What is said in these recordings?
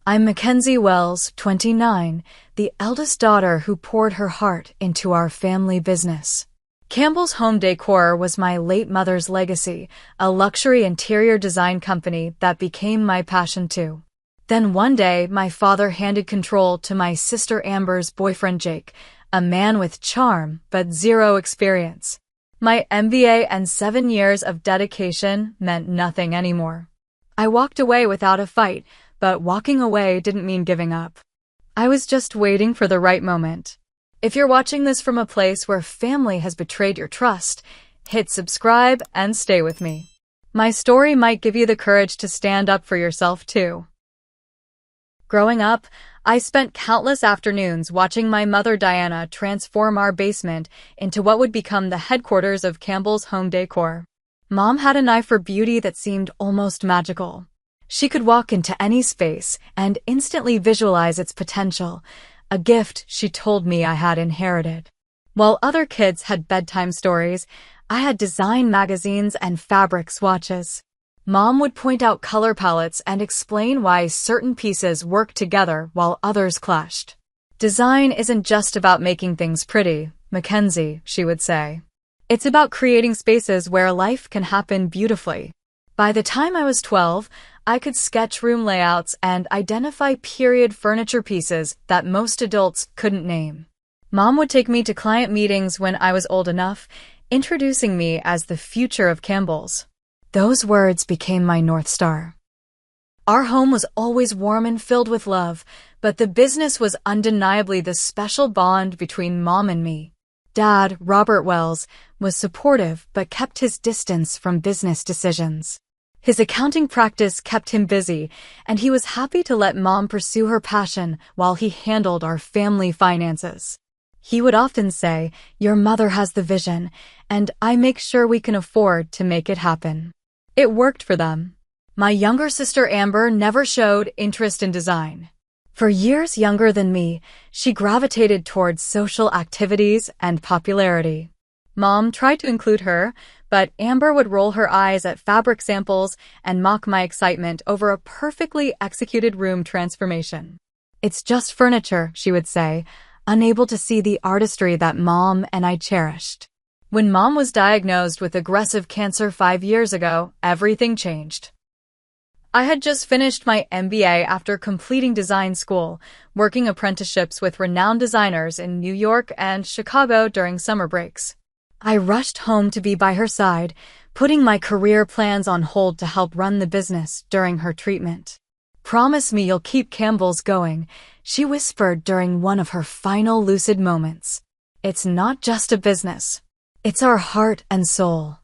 I'm Mackenzie Wells, 29, the eldest daughter who poured her heart into our family business. Campbell's Home Decor was my late mother's legacy, a luxury interior design company that became my passion too. Then one day, my father handed control to my sister Amber's boyfriend Jake, a man with charm but zero experience. My MBA and 7 years of dedication meant nothing anymore. I walked away without a fight, but walking away didn't mean giving up. I was just waiting for the right moment. If you're watching this from a place where family has betrayed your trust, hit subscribe and stay with me. My story might give you the courage to stand up for yourself too. Growing up, I spent countless afternoons watching my mother Diana transform our basement into what would become the headquarters of Campbell's Home Decor. Mom had an eye for beauty that seemed almost magical. She could walk into any space and instantly visualize its potential, a gift she told me I had inherited. While other kids had bedtime stories, I had design magazines and fabric swatches. Mom would point out color palettes and explain why certain pieces worked together while others clashed. Design isn't just about making things pretty, Mackenzie, she would say. It's about creating spaces where life can happen beautifully. By the time I was 12, I could sketch room layouts and identify period furniture pieces that most adults couldn't name. Mom would take me to client meetings when I was old enough, introducing me as the future of Campbell's. Those words became my North Star. Our home was always warm and filled with love, but the business was undeniably the special bond between Mom and me. Dad, Robert Wells, was supportive but kept his distance from business decisions. His accounting practice kept him busy, and he was happy to let Mom pursue her passion while he handled our family finances. He would often say, "Your mother has the vision, and I make sure we can afford to make it happen." It worked for them. My younger sister Amber never showed interest in design. For years younger than me, she gravitated towards social activities and popularity. Mom tried to include her, but Amber would roll her eyes at fabric samples and mock my excitement over a perfectly executed room transformation. "It's just furniture," she would say, unable to see the artistry that Mom and I cherished. When Mom was diagnosed with aggressive cancer 5 years ago, everything changed. I had just finished my MBA after completing design school, working apprenticeships with renowned designers in New York and Chicago during summer breaks. I rushed home to be by her side, putting my career plans on hold to help run the business during her treatment. "Promise me you'll keep Campbell's going," she whispered during one of her final lucid moments. "It's not just a business. It's our heart and soul."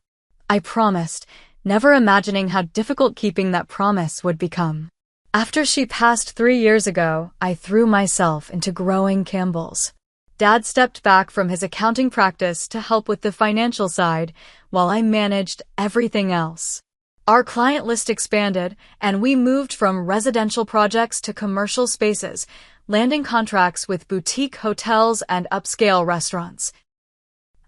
I promised, never imagining how difficult keeping that promise would become. After she passed 3 years ago, I threw myself into growing Campbell's. Dad stepped back from his accounting practice to help with the financial side, while I managed everything else. Our client list expanded, and we moved from residential projects to commercial spaces, landing contracts with boutique hotels and upscale restaurants.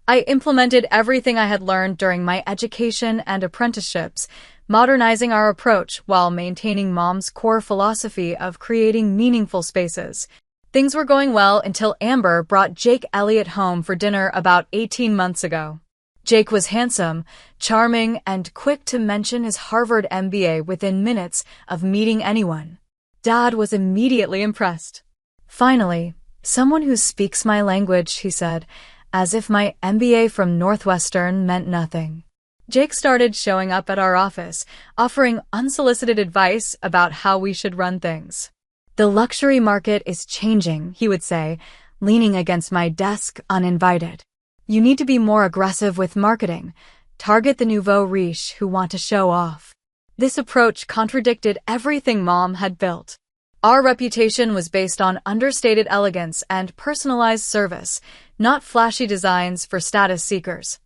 I implemented everything I had learned during my education and apprenticeships, modernizing our approach while maintaining Mom's core philosophy of creating meaningful spaces. Things were going well until Amber brought Jake Elliott home for dinner about 18 months ago. Jake was handsome, charming, and quick to mention his Harvard MBA within minutes of meeting anyone. Dad was immediately impressed. "Finally, someone who speaks my language," he said, as if my MBA from Northwestern meant nothing. Jake started showing up at our office, offering unsolicited advice about how we should run things. "The luxury market is changing," he would say, leaning against my desk uninvited. "You need to be more aggressive with marketing. Target the nouveau riche who want to show off." This approach contradicted everything Mom had built. Our reputation was based on understated elegance and personalized service, not flashy designs for status seekers.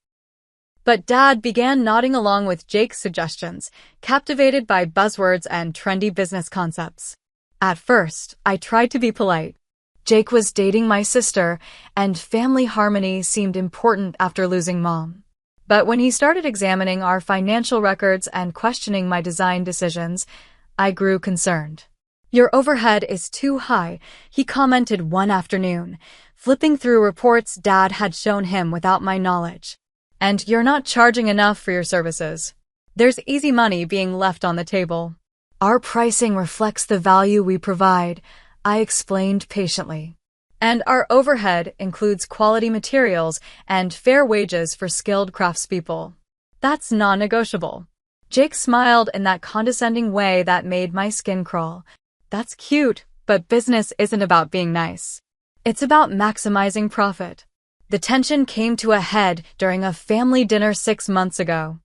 But Dad began nodding along with Jake's suggestions, captivated by buzzwords and trendy business concepts. At first, I tried to be polite. Jake was dating my sister, and family harmony seemed important after losing Mom. But when he started examining our financial records and questioning my design decisions, I grew concerned. "Your overhead is too high," he commented one afternoon, flipping through reports Dad had shown him without my knowledge. "And you're not charging enough for your services. There's easy money being left on the table." "Our pricing reflects the value we provide," I explained patiently. "And our overhead includes quality materials and fair wages for skilled craftspeople. That's non-negotiable." Jake smiled in that condescending way that made my skin crawl. "That's cute, but business isn't about being nice. It's about maximizing profit." The tension came to a head during a family dinner 6 months ago.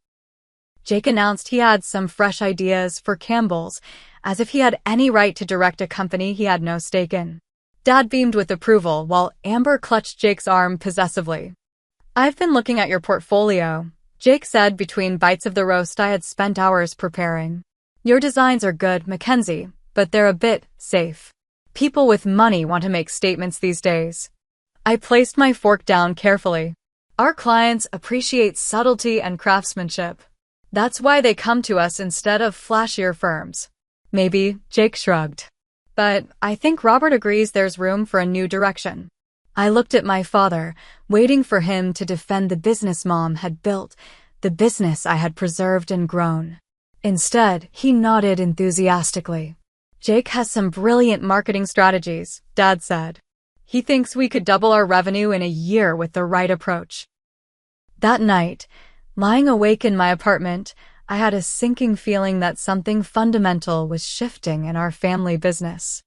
Jake announced he had some fresh ideas for Campbell's, as if he had any right to direct a company he had no stake in. Dad beamed with approval while Amber clutched Jake's arm possessively. "I've been looking at your portfolio," Jake said between bites of the roast I had spent hours preparing. "Your designs are good, Mackenzie, but they're a bit safe. People with money want to make statements these days." I placed my fork down carefully. "Our clients appreciate subtlety and craftsmanship. That's why they come to us instead of flashier firms." "Maybe," Jake shrugged. "But I think Robert agrees there's room for a new direction." I looked at my father, waiting for him to defend the business Mom had built, the business I had preserved and grown. Instead, he nodded enthusiastically. "Jake has some brilliant marketing strategies," Dad said. "He thinks we could double our revenue in a year with the right approach." That night, lying awake in my apartment, I had a sinking feeling that something fundamental was shifting in our family business.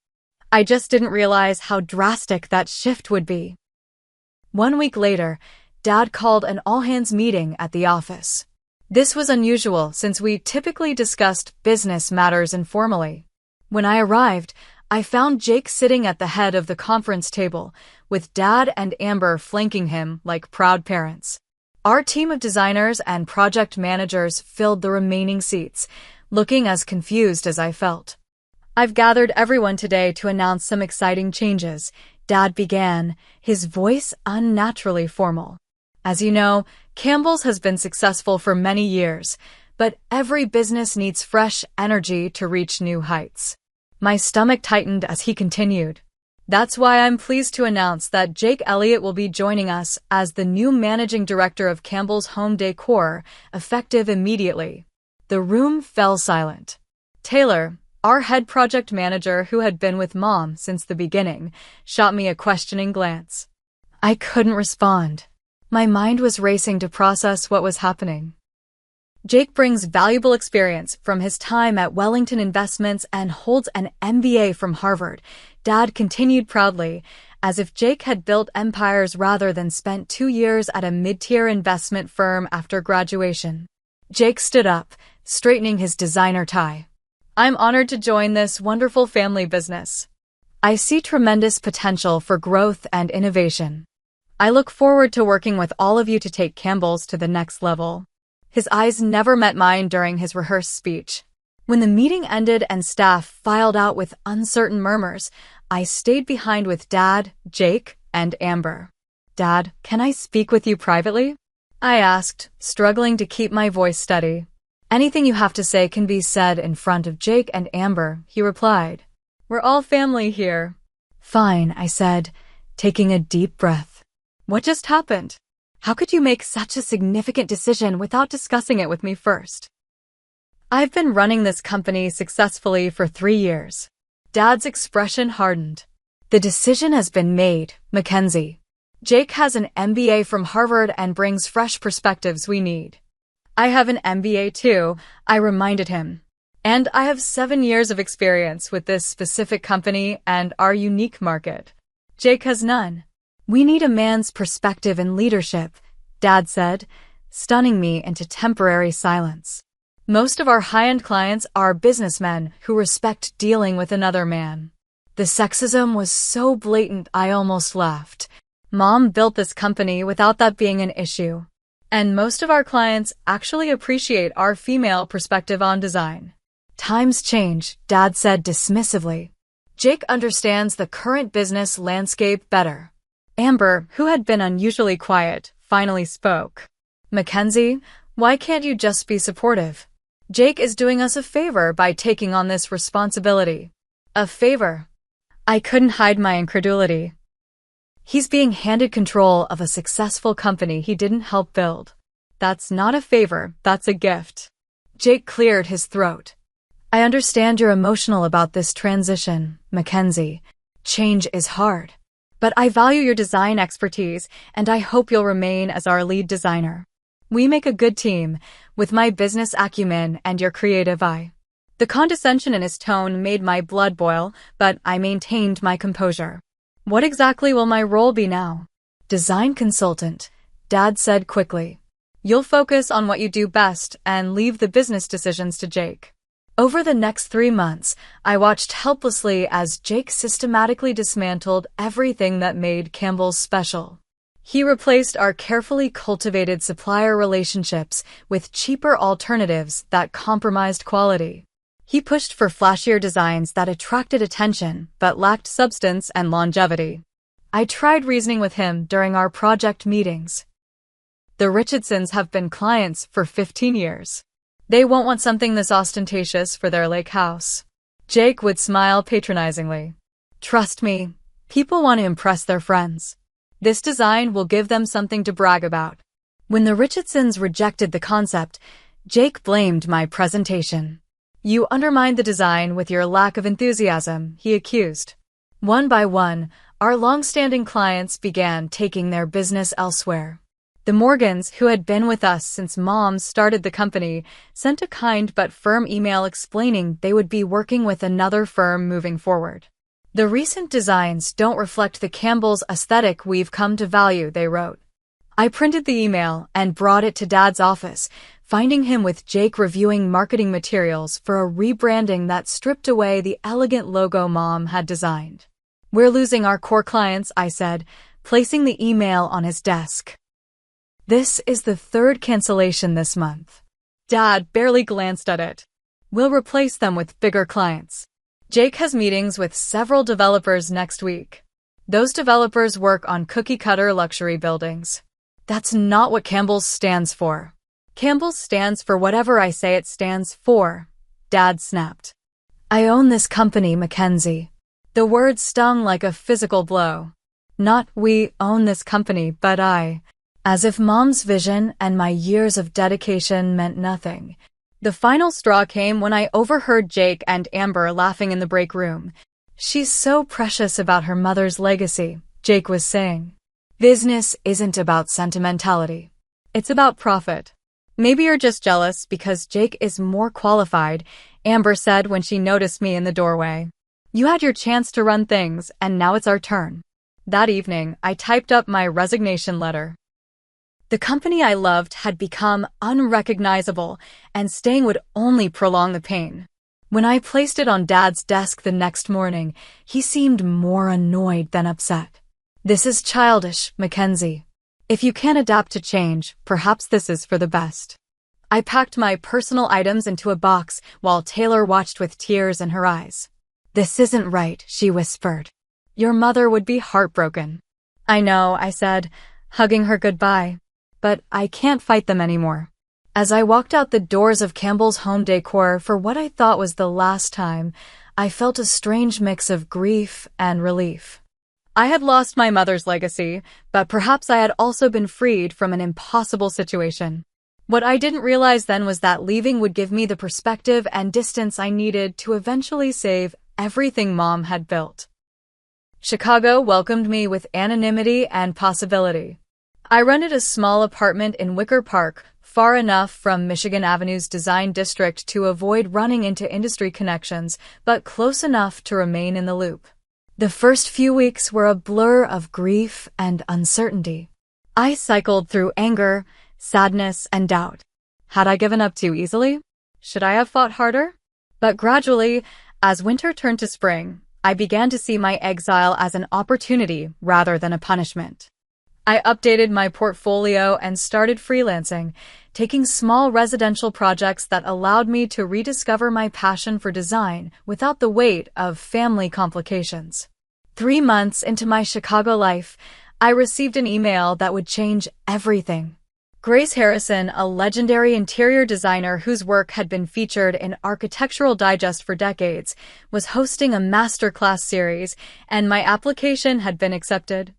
I just didn't realize how drastic that shift would be. 1 week later, Dad called an all-hands meeting at the office. This was unusual since we typically discussed business matters informally. When I arrived, I found Jake sitting at the head of the conference table, with Dad and Amber flanking him like proud parents. Our team of designers and project managers filled the remaining seats, looking as confused as I felt. "I've gathered everyone today to announce some exciting changes," Dad began, his voice unnaturally formal. "As you know, Campbell's has been successful for many years, but every business needs fresh energy to reach new heights." My stomach tightened as he continued. "That's why I'm pleased to announce that Jake Elliott will be joining us as the new managing director of Campbell's Home Decor, effective immediately." The room fell silent. Taylor, our head project manager who had been with Mom since the beginning, shot me a questioning glance. I couldn't respond. My mind was racing to process what was happening. "Jake brings valuable experience from his time at Wellington Investments and holds an MBA from Harvard," Dad continued proudly, as if Jake had built empires rather than spent 2 years at a mid-tier investment firm after graduation. Jake stood up, straightening his designer tie. "I'm honored to join this wonderful family business. I see tremendous potential for growth and innovation. I look forward to working with all of you to take Campbell's to the next level." His eyes never met mine during his rehearsed speech. When the meeting ended and staff filed out with uncertain murmurs, I stayed behind with Dad, Jake, and Amber. "Dad, can I speak with you privately?" I asked, struggling to keep my voice steady. "Anything you have to say can be said in front of Jake and Amber," he replied. "We're all family here." "Fine," I said, taking a deep breath. "What just happened? How could you make such a significant decision without discussing it with me first?" "I've been running this company successfully for 3 years. Dad's expression hardened. "The decision has been made, Mackenzie. Jake has an MBA from Harvard and brings fresh perspectives we need." "I have an MBA too," I reminded him. "And I have 7 years of experience with this specific company and our unique market. Jake has none." "We need a man's perspective and leadership," Dad said, stunning me into temporary silence. "Most of our high-end clients are businessmen who respect dealing with another man." The sexism was so blatant I almost laughed. Mom built this company without that being an issue. And most of our clients actually appreciate our female perspective on design. "Times change," Dad said dismissively. "Jake understands the current business landscape better." Amber, who had been unusually quiet, finally spoke. "Mackenzie, why can't you just be supportive? Jake is doing us a favor by taking on this responsibility." A favor. I couldn't hide my incredulity. He's being handed control of a successful company he didn't help build. That's not a favor, that's a gift. Jake cleared his throat. I understand you're emotional about this transition, Mackenzie. Change is hard. But I value your design expertise, and I hope you'll remain as our lead designer. We make a good team, with my business acumen and your creative eye. The condescension in his tone made my blood boil, but I maintained my composure. What exactly will my role be now? Design consultant, Dad said quickly. You'll focus on what you do best and leave the business decisions to Jake. Over the next 3 months, I watched helplessly as Jake systematically dismantled everything that made Campbell's special. He replaced our carefully cultivated supplier relationships with cheaper alternatives that compromised quality. He pushed for flashier designs that attracted attention but lacked substance and longevity. I tried reasoning with him during our project meetings. The Richardsons have been clients for 15 years. They won't want something this ostentatious for their lake house. Jake would smile patronizingly. Trust me, people want to impress their friends. This design will give them something to brag about. When the Richardsons rejected the concept, Jake blamed my presentation. You undermined the design with your lack of enthusiasm, he accused. One by one, our long-standing clients began taking their business elsewhere. The Morgans, who had been with us since Mom started the company, sent a kind but firm email explaining they would be working with another firm moving forward. The recent designs don't reflect the Campbell's aesthetic we've come to value, they wrote. I printed the email and brought it to Dad's office, finding him with Jake reviewing marketing materials for a rebranding that stripped away the elegant logo Mom had designed. We're losing our core clients, I said, placing the email on his desk. This is the 3rd cancellation this month. Dad barely glanced at it. We'll replace them with bigger clients. Jake has meetings with several developers next week. Those developers work on cookie-cutter luxury buildings. That's not what Campbell's stands for. Campbell's stands for whatever I say it stands for, Dad snapped. I own this company, Mackenzie. The word stung like a physical blow. Not we own this company, but I. As if Mom's vision and my years of dedication meant nothing. The final straw came when I overheard Jake and Amber laughing in the break room. She's so precious about her mother's legacy, Jake was saying. Business isn't about sentimentality. It's about profit. Maybe you're just jealous because Jake is more qualified, Amber said when she noticed me in the doorway. You had your chance to run things, and now it's our turn. That evening, I typed up my resignation letter. The company I loved had become unrecognizable, and staying would only prolong the pain. When I placed it on Dad's desk the next morning, he seemed more annoyed than upset. This is childish, Mackenzie. If you can't adapt to change, perhaps this is for the best. I packed my personal items into a box while Taylor watched with tears in her eyes. This isn't right, she whispered. Your mother would be heartbroken. I know, I said, hugging her goodbye. But I can't fight them anymore. As I walked out the doors of Campbell's Home Decor for what I thought was the last time, I felt a strange mix of grief and relief. I had lost my mother's legacy, but perhaps I had also been freed from an impossible situation. What I didn't realize then was that leaving would give me the perspective and distance I needed to eventually save everything Mom had built. Chicago welcomed me with anonymity and possibility. I rented a small apartment in Wicker Park, far enough from Michigan Avenue's design district to avoid running into industry connections, but close enough to remain in the loop. The first few weeks were a blur of grief and uncertainty. I cycled through anger, sadness, and doubt. Had I given up too easily? Should I have fought harder? But gradually, as winter turned to spring, I began to see my exile as an opportunity rather than a punishment. I updated my portfolio and started freelancing, taking small residential projects that allowed me to rediscover my passion for design without the weight of family complications. 3 months into my Chicago life, I received an email that would change everything. Grace Harrison, a legendary interior designer whose work had been featured in Architectural Digest for decades, was hosting a masterclass series, and my application had been accepted.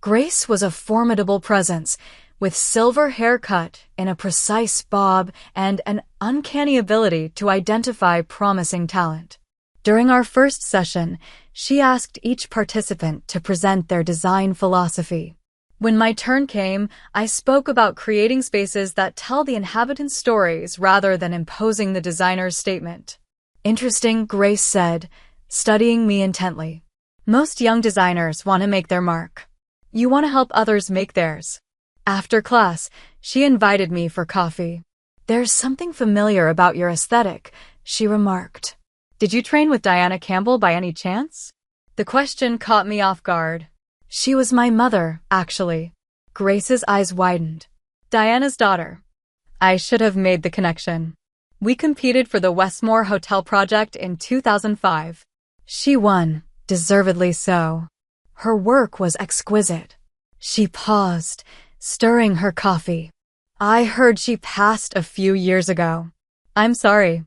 Grace was a formidable presence, with silver haircut in a precise bob and an uncanny ability to identify promising talent. During our first session, she asked each participant to present their design philosophy. When my turn came, I spoke about creating spaces that tell the inhabitants' stories rather than imposing the designer's statement. Interesting, Grace said, studying me intently. Most young designers want to make their mark. You want to help others make theirs. After class, she invited me for coffee. There's something familiar about your aesthetic, she remarked. Did you train with Diana Campbell by any chance? The question caught me off guard. She was my mother, actually. Grace's eyes widened. Diana's daughter. I should have made the connection. We competed for the Westmore Hotel project in 2005. She won, deservedly so. Her work was exquisite. She paused, stirring her coffee. I heard she passed a few years ago. I'm sorry.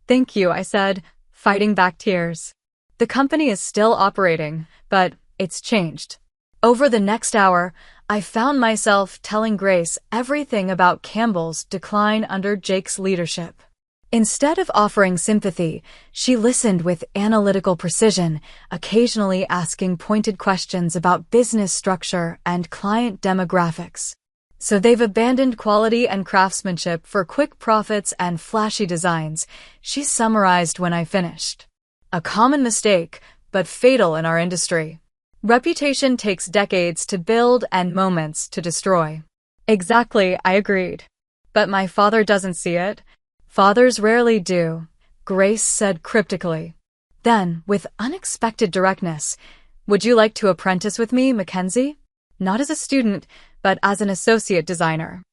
Thank you, I said, fighting back tears. The company is still operating, but it's changed. Over the next hour, I found myself telling Grace everything about Campbell's decline under Jake's leadership. Instead of offering sympathy, she listened with analytical precision, occasionally asking pointed questions about business structure and client demographics. So they've abandoned quality and craftsmanship for quick profits and flashy designs, she summarized when I finished. A common mistake, but fatal in our industry. Reputation takes decades to build and moments to destroy. Exactly, I agreed. But my father doesn't see it. Fathers rarely do, Grace said cryptically. Then, with unexpected directness, would you like to apprentice with me, Mackenzie? Not as a student, but as an associate designer.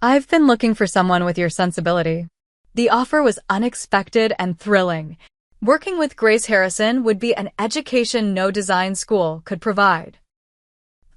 I've been looking for someone with your sensibility. The offer was unexpected and thrilling. Working with Grace Harrison would be an education no design school could provide.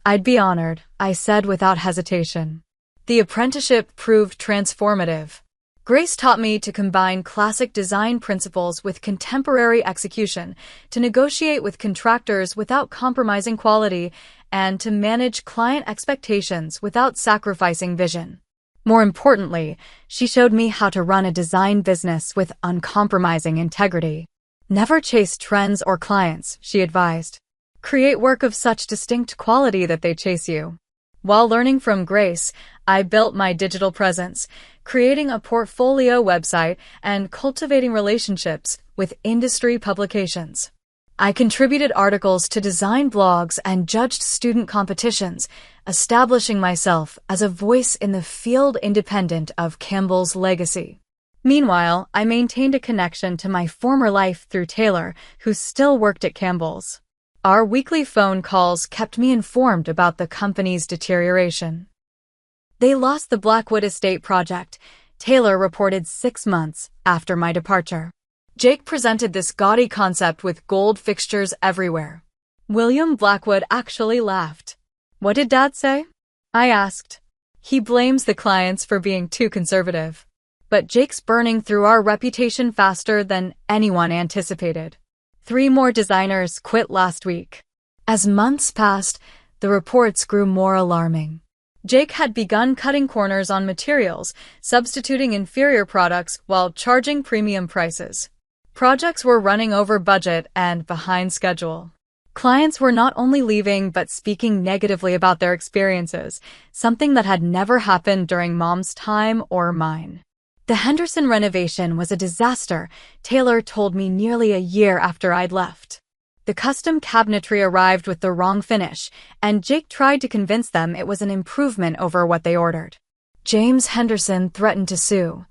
I'd be honored, I said without hesitation. The apprenticeship proved transformative. Grace taught me to combine classic design principles with contemporary execution, to negotiate with contractors without compromising quality, and to manage client expectations without sacrificing vision. More importantly, she showed me how to run a design business with uncompromising integrity. Never chase trends or clients, she advised. Create work of such distinct quality that they chase you. While learning from Grace, I built my digital presence, creating a portfolio website and cultivating relationships with industry publications. I contributed articles to design blogs and judged student competitions, establishing myself as a voice in the field independent of Campbell's legacy. Meanwhile, I maintained a connection to my former life through Taylor, who still worked at Campbell's. Our weekly phone calls kept me informed about the company's deterioration. They lost the Blackwood Estate project, Taylor reported 6 months after my departure. Jake presented this gaudy concept with gold fixtures everywhere. William Blackwood actually laughed. What did Dad say? I asked. He blames the clients for being too conservative. But Jake's burning through our reputation faster than anyone anticipated. 3 more designers quit last week. As months passed, the reports grew more alarming. Jake had begun cutting corners on materials, substituting inferior products while charging premium prices. Projects were running over budget and behind schedule. Clients were not only leaving but speaking negatively about their experiences, something that had never happened during Mom's time or mine. The Henderson renovation was a disaster, Taylor told me nearly a year after I'd left. The custom cabinetry arrived with the wrong finish, and Jake tried to convince them it was an improvement over what they ordered. James Henderson threatened to sue.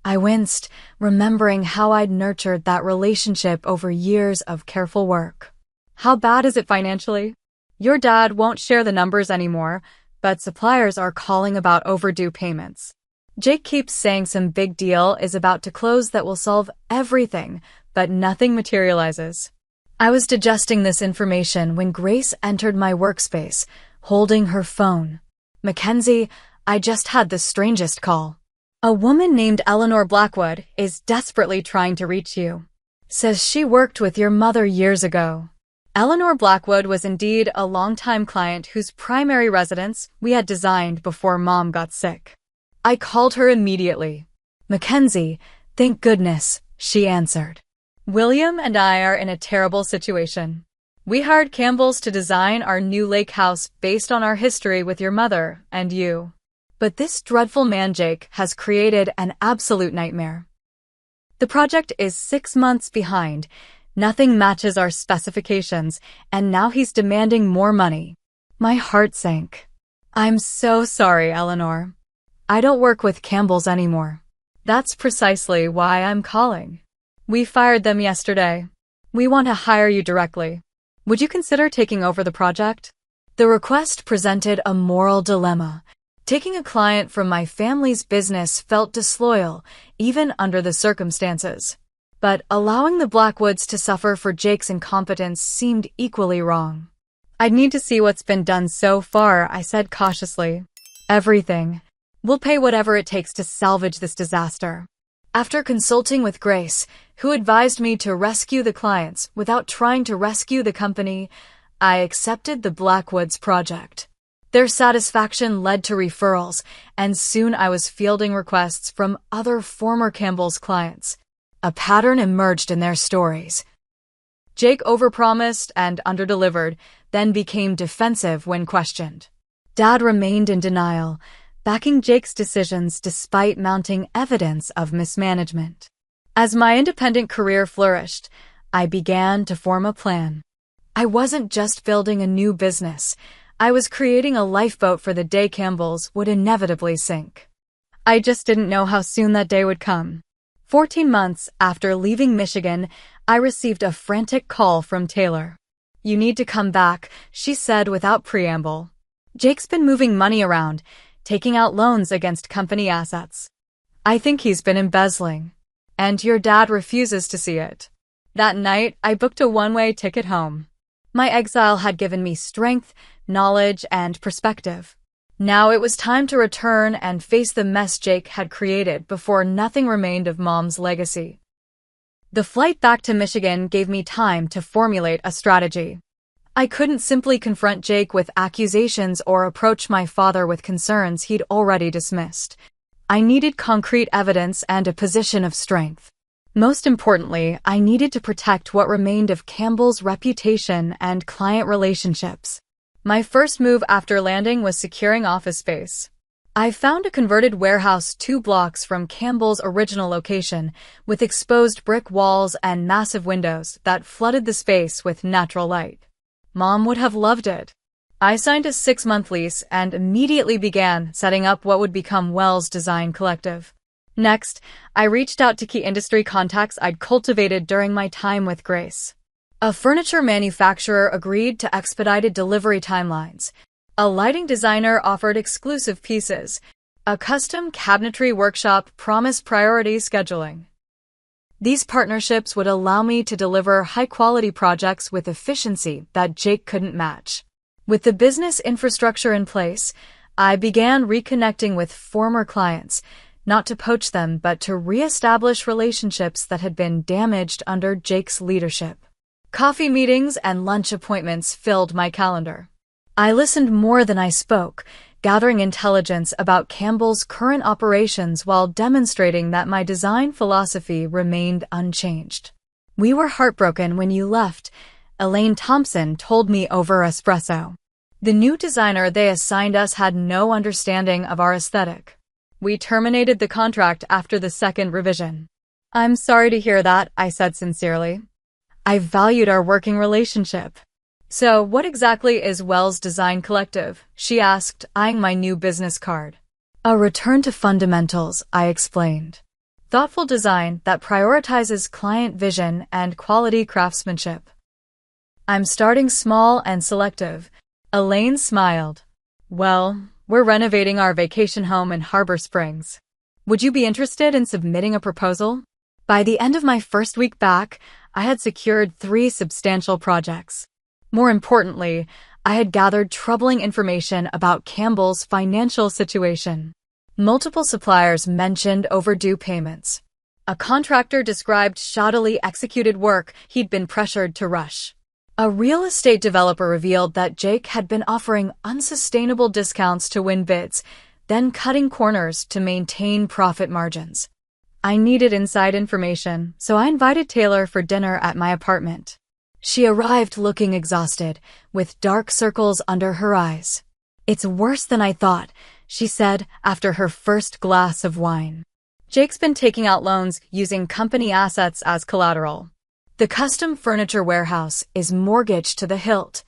I winced, remembering how I'd nurtured that relationship over years of careful work. How bad is it financially? Your dad won't share the numbers anymore, but suppliers are calling about overdue payments. Jake keeps saying some big deal is about to close that will solve everything, but nothing materializes. I was digesting this information when Grace entered my workspace, holding her phone. Mackenzie, I just had the strangest call. A woman named Eleanor Blackwood is desperately trying to reach you. Says she worked with your mother years ago. Eleanor Blackwood was indeed a longtime client whose primary residence we had designed before Mom got sick. I called her immediately. "Mackenzie, thank goodness," she answered. "William and I are in a terrible situation. We hired Campbell's to design our new lake house based on our history with your mother and you. But this dreadful man Jake has created an absolute nightmare. The project is 6 months behind, nothing matches our specifications, and now he's demanding more money." My heart sank. "I'm so sorry, Eleanor. I don't work with Campbell's anymore. That's precisely why I'm calling. We fired them yesterday. We want to hire you directly. Would you consider taking over the project?" The request presented a moral dilemma. Taking a client from my family's business felt disloyal, even under the circumstances. But allowing the Blackwoods to suffer for Jake's incompetence seemed equally wrong. "I'd need to see what's been done so far," I said cautiously. "Everything. We'll pay whatever it takes to salvage this disaster." After consulting with Grace, who advised me to rescue the clients without trying to rescue the company, I accepted the Blackwoods project. Their satisfaction led to referrals, and soon I was fielding requests from other former Campbell's clients. A pattern emerged in their stories. Jake overpromised and underdelivered, then became defensive when questioned. Dad remained in denial, backing Jake's decisions despite mounting evidence of mismanagement. As my independent career flourished, I began to form a plan. I wasn't just building a new business. I was creating a lifeboat for the day Campbell's would inevitably sink. I just didn't know how soon that day would come. 14 months after leaving Michigan, I received a frantic call from Taylor. "You need to come back," she said without preamble. "Jake's been moving money around, taking out loans against company assets. I think he's been embezzling. And your dad refuses to see it." That night, I booked a one-way ticket home. My exile had given me strength, knowledge, and perspective. Now it was time to return and face the mess Jake had created before nothing remained of Mom's legacy. The flight back to Michigan gave me time to formulate a strategy. I couldn't simply confront Jake with accusations or approach my father with concerns he'd already dismissed. I needed concrete evidence and a position of strength. Most importantly, I needed to protect what remained of Campbell's reputation and client relationships. My first move after landing was securing office space. I found a converted warehouse 2 blocks from Campbell's original location, with exposed brick walls and massive windows that flooded the space with natural light. Mom would have loved it. I signed a 6-month lease and immediately began setting up what would become Wells Design Collective. Next, I reached out to key industry contacts I'd cultivated during my time with Grace. A furniture manufacturer agreed to expedited delivery timelines. A lighting designer offered exclusive pieces. A custom cabinetry workshop promised priority scheduling. These partnerships would allow me to deliver high-quality projects with efficiency that Jake couldn't match. With the business infrastructure in place, I began reconnecting with former clients, not to poach them, but to re-establish relationships that had been damaged under Jake's leadership. Coffee meetings and lunch appointments filled my calendar. I listened more than I spoke, gathering intelligence about Campbell's current operations while demonstrating that my design philosophy remained unchanged. "We were heartbroken when you left," Elaine Thompson told me over espresso. "The new designer they assigned us had no understanding of our aesthetic. We terminated the contract after the second revision." "I'm sorry to hear that," I said sincerely. "I valued our working relationship." "So what exactly is Wells Design Collective?" she asked, eyeing my new business card. "A return to fundamentals," I explained. "Thoughtful design that prioritizes client vision and quality craftsmanship." "I'm starting small and selective." Elaine smiled. "Well, we're renovating our vacation home in Harbor Springs. Would you be interested in submitting a proposal?" By the end of my first week back, I had secured 3 substantial projects. More importantly, I had gathered troubling information about Campbell's financial situation. Multiple suppliers mentioned overdue payments. A contractor described shoddily executed work he'd been pressured to rush. A real estate developer revealed that Jake had been offering unsustainable discounts to win bids, then cutting corners to maintain profit margins. I needed inside information, so I invited Taylor for dinner at my apartment. She arrived looking exhausted, with dark circles under her eyes. "It's worse than I thought," she said after her first glass of wine. "Jake's been taking out loans using company assets as collateral. The custom furniture warehouse is mortgaged to the hilt.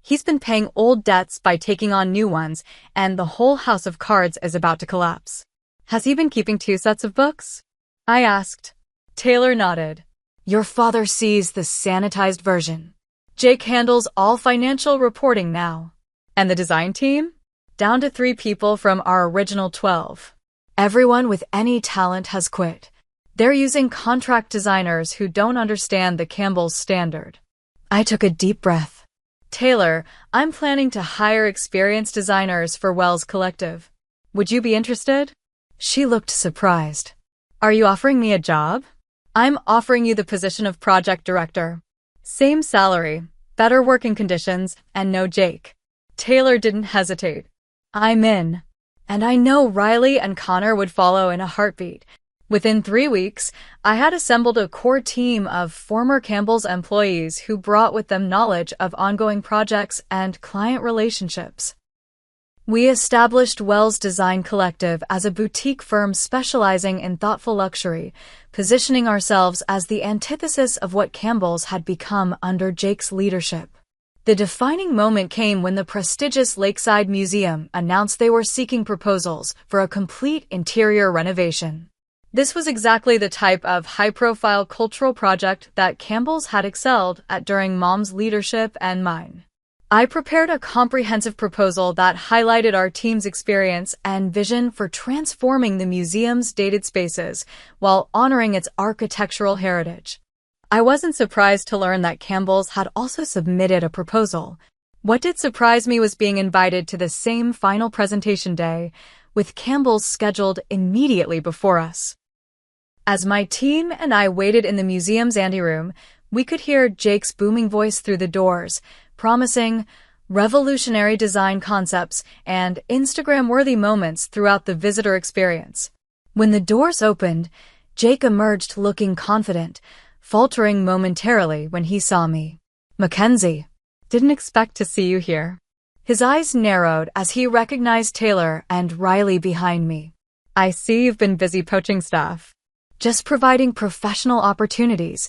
He's been paying old debts by taking on new ones, and the whole house of cards is about to collapse." "Has he been keeping 2 sets of books?" I asked. Taylor nodded. "Your father sees the sanitized version. Jake handles all financial reporting now." "And the design team?" "Down to 3 people from our original 12. Everyone with any talent has quit. They're using contract designers who don't understand the Campbell's standard." I took a deep breath. "Taylor, I'm planning to hire experienced designers for Wells Collective. Would you be interested?" She looked surprised. "Are you offering me a job?" "I'm offering you the position of project director. Same salary, better working conditions, and no Jake." Taylor didn't hesitate. "I'm in. And I know Riley and Connor would follow in a heartbeat." Within 3 weeks, I had assembled a core team of former Campbell's employees who brought with them knowledge of ongoing projects and client relationships. We established Wells Design Collective as a boutique firm specializing in thoughtful luxury, positioning ourselves as the antithesis of what Campbell's had become under Jake's leadership. The defining moment came when the prestigious Lakeside Museum announced they were seeking proposals for a complete interior renovation. This was exactly the type of high-profile cultural project that Campbell's had excelled at during Mom's leadership and mine. I prepared a comprehensive proposal that highlighted our team's experience and vision for transforming the museum's dated spaces while honoring its architectural heritage. I wasn't surprised to learn that Campbell's had also submitted a proposal. What did surprise me was being invited to the same final presentation day, with Campbell's scheduled immediately before us. As my team and I waited in the museum's anteroom, we could hear Jake's booming voice through the doors, promising revolutionary design concepts and Instagram-worthy moments throughout the visitor experience. When the doors opened, Jake emerged looking confident, faltering momentarily when he saw me. "Mackenzie, didn't expect to see you here." His eyes narrowed as he recognized Taylor and Riley behind me. "I see you've been busy poaching staff." "Just providing professional opportunities,"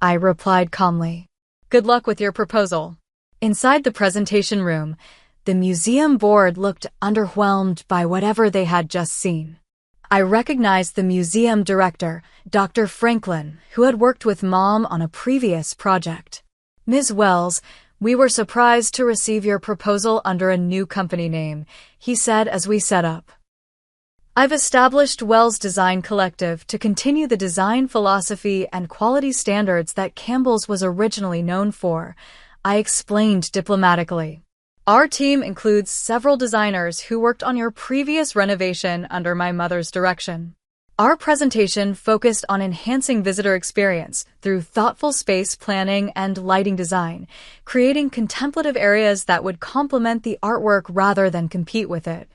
I replied calmly. "Good luck with your proposal." Inside the presentation room, the museum board looked underwhelmed by whatever they had just seen. I recognized the museum director, Dr. Franklin, who had worked with Mom on a previous project. "Ms. Wells, we were surprised to receive your proposal under a new company name," he said as we set up. "I've established Wells Design Collective to continue the design philosophy and quality standards that Campbell's was originally known for," I explained diplomatically. "Our team includes several designers who worked on your previous renovation under my mother's direction." Our presentation focused on enhancing visitor experience through thoughtful space planning and lighting design, creating contemplative areas that would complement the artwork rather than compete with it.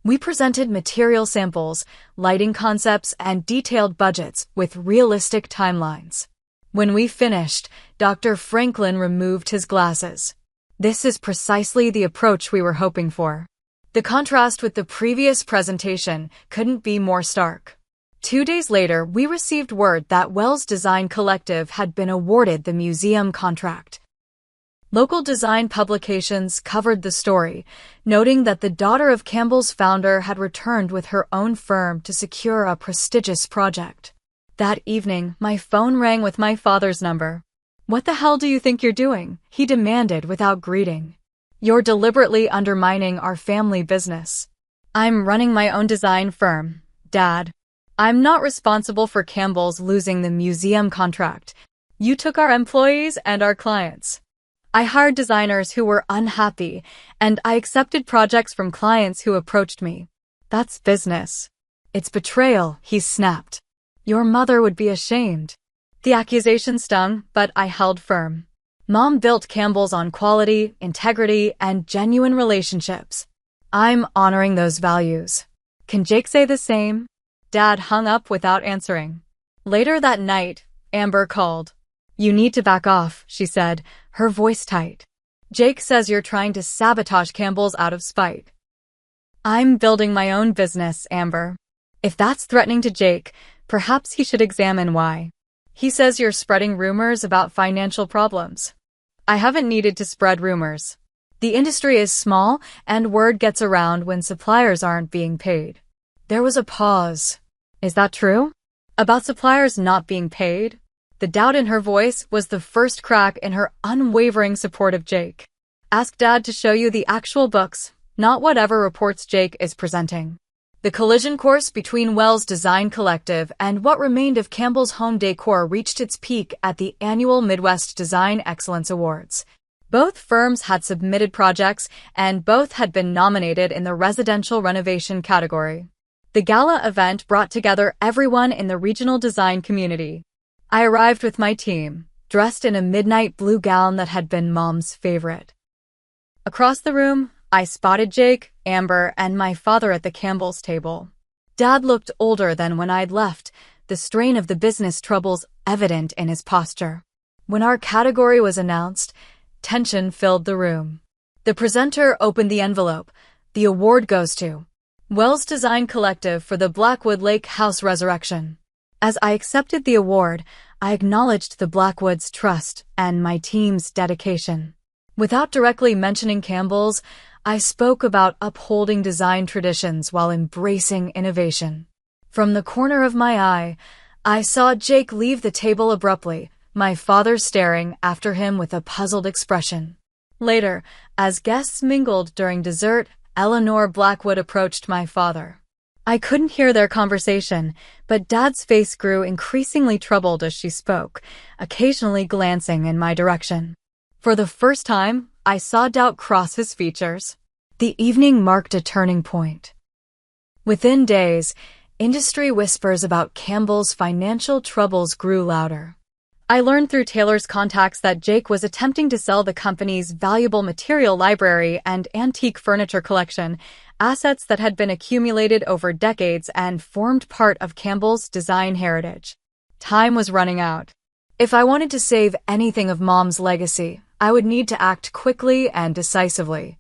We presented material samples, lighting concepts, and detailed budgets with realistic timelines. When we finished, Dr. Franklin removed his glasses. "This is precisely the approach we were hoping for." The contrast with the previous presentation couldn't be more stark. 2 days later, we received word that Wells Design Collective had been awarded the museum contract. Local design publications covered the story, noting that the daughter of Campbell's founder had returned with her own firm to secure a prestigious project. That evening, my phone rang with my father's number. "What the hell do you think you're doing?" he demanded without greeting. "You're deliberately undermining our family business." "I'm running my own design firm, Dad. I'm not responsible for Campbell's losing the museum contract. You took our employees and our clients." I hired designers who were unhappy, and I accepted projects from clients who approached me. That's business. It's betrayal, he snapped. Your mother would be ashamed. The accusation stung, but I held firm. Mom built Campbell's on quality, integrity, and genuine relationships. I'm honoring those values. Can Jake say the same? Dad hung up without answering. Later that night, Amber called. You need to back off, she said, her voice tight. Jake says you're trying to sabotage Campbell's out of spite. I'm building my own business, Amber. If that's threatening to Jake, perhaps he should examine why. He says you're spreading rumors about financial problems. I haven't needed to spread rumors. The industry is small, and word gets around when suppliers aren't being paid. There was a pause. Is that true? About suppliers not being paid? The doubt in her voice was the first crack in her unwavering support of Jake. Ask Dad to show you the actual books, not whatever reports Jake is presenting. The collision course between Wells Design Collective and what remained of Campbell's Home Decor reached its peak at the annual Midwest Design Excellence Awards. Both firms had submitted projects, and both had been nominated in the residential renovation category. The gala event brought together everyone in the regional design community. I arrived with my team, dressed in a midnight blue gown that had been Mom's favorite. Across the room, I spotted Jake, Amber, and my father at the Campbell's table. Dad looked older than when I'd left, the strain of the business troubles evident in his posture. When our category was announced, tension filled the room. The presenter opened the envelope. The award goes to Wells Design Collective for the Blackwood Lake House Resurrection. As I accepted the award, I acknowledged the Blackwoods' trust and my team's dedication. Without directly mentioning Campbell's, I spoke about upholding design traditions while embracing innovation. From the corner of my eye, I saw Jake leave the table abruptly, my father staring after him with a puzzled expression. Later, as guests mingled during dessert, Eleanor Blackwood approached my father. I couldn't hear their conversation, but Dad's face grew increasingly troubled as she spoke, occasionally glancing in my direction. For the first time, I saw doubt cross his features. The evening marked a turning point. Within days, industry whispers about Campbell's financial troubles grew louder. I learned through Taylor's contacts that Jake was attempting to sell the company's valuable material library and antique furniture collection, assets that had been accumulated over decades and formed part of Campbell's design heritage. Time was running out. If I wanted to save anything of Mom's legacy, I would need to act quickly and decisively.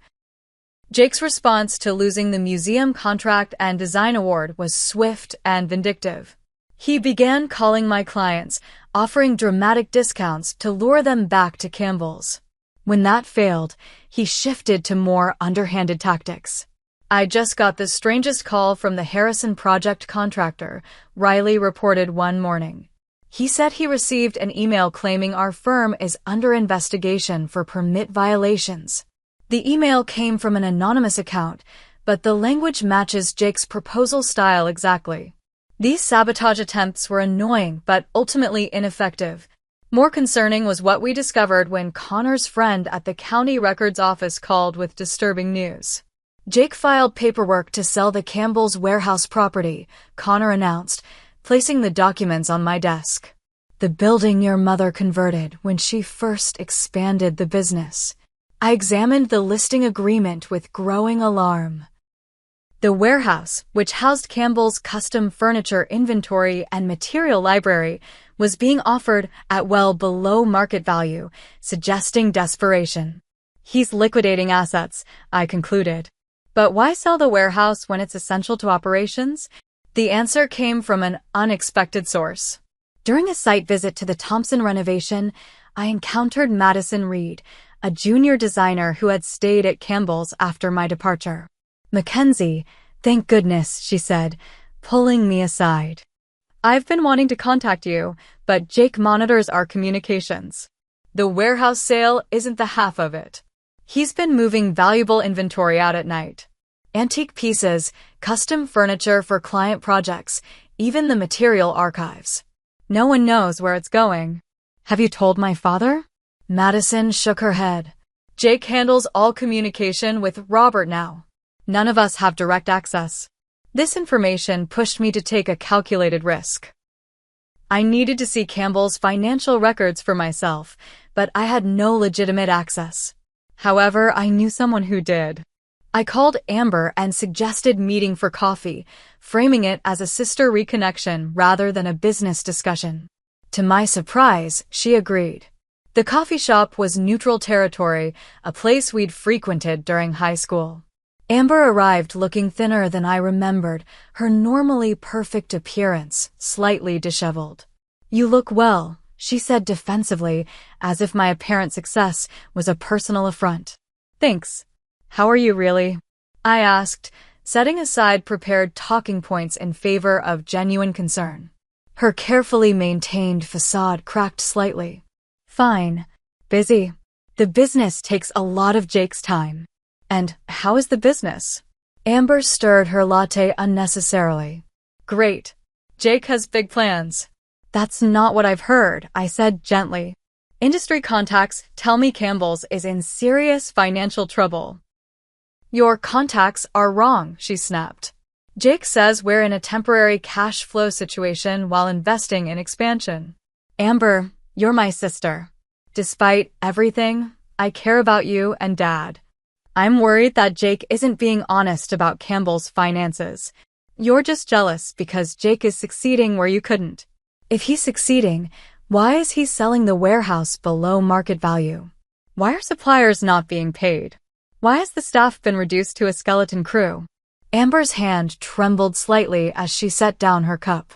Jake's response to losing the museum contract and design award was swift and vindictive. He began calling my clients, offering dramatic discounts to lure them back to Campbell's. When that failed, he shifted to more underhanded tactics. I just got the strangest call from the Harrison project contractor, Riley reported one morning. He said he received an email claiming our firm is under investigation for permit violations. The email came from an anonymous account, but the language matches Jake's proposal style exactly. These sabotage attempts were annoying but ultimately ineffective. More concerning was what we discovered when Connor's friend at the county records office called with disturbing news. Jake filed paperwork to sell the Campbell's warehouse property, Connor announced, placing the documents on my desk. The building your mother converted when she first expanded the business. I examined the listing agreement with growing alarm. The warehouse, which housed Campbell's custom furniture inventory and material library, was being offered at well below market value, suggesting desperation. He's liquidating assets, I concluded. But why sell the warehouse when it's essential to operations? The answer came from an unexpected source. During a site visit to the Thompson renovation, I encountered Madison Reed, a junior designer who had stayed at Campbell's after my departure. Mackenzie, thank goodness, she said, pulling me aside. I've been wanting to contact you, but Jake monitors our communications. The warehouse sale isn't the half of it. He's been moving valuable inventory out at night. Antique pieces, custom furniture for client projects, even the material archives. No one knows where it's going. Have you told my father? Madison shook her head. Jake handles all communication with Robert now. None of us have direct access. This information pushed me to take a calculated risk. I needed to see Campbell's financial records for myself, but I had no legitimate access. However, I knew someone who did. I called Amber and suggested meeting for coffee, framing it as a sister reconnection rather than a business discussion. To my surprise, she agreed. The coffee shop was neutral territory, a place we'd frequented during high school. Amber arrived looking thinner than I remembered, her normally perfect appearance slightly disheveled. "You look well," she said defensively, as if my apparent success was a personal affront. "Thanks. How are you really?" I asked, setting aside prepared talking points in favor of genuine concern. Her carefully maintained facade cracked slightly. "Fine. Busy. The business takes a lot of Jake's time." "And how is the business?" Amber stirred her latte unnecessarily. "Great. Jake has big plans." "That's not what I've heard," I said gently. "Industry contacts tell me Campbell's is in serious financial trouble." "Your contacts are wrong," she snapped. "Jake says we're in a temporary cash flow situation while investing in expansion." "Amber, you're my sister. Despite everything, I care about you and Dad. I'm worried that Jake isn't being honest about Campbell's finances. You're just jealous because Jake is succeeding where you couldn't. If he's succeeding, why is he selling the warehouse below market value? Why are suppliers not being paid? Why has the staff been reduced to a skeleton crew?" Amber's hand trembled slightly as she set down her cup.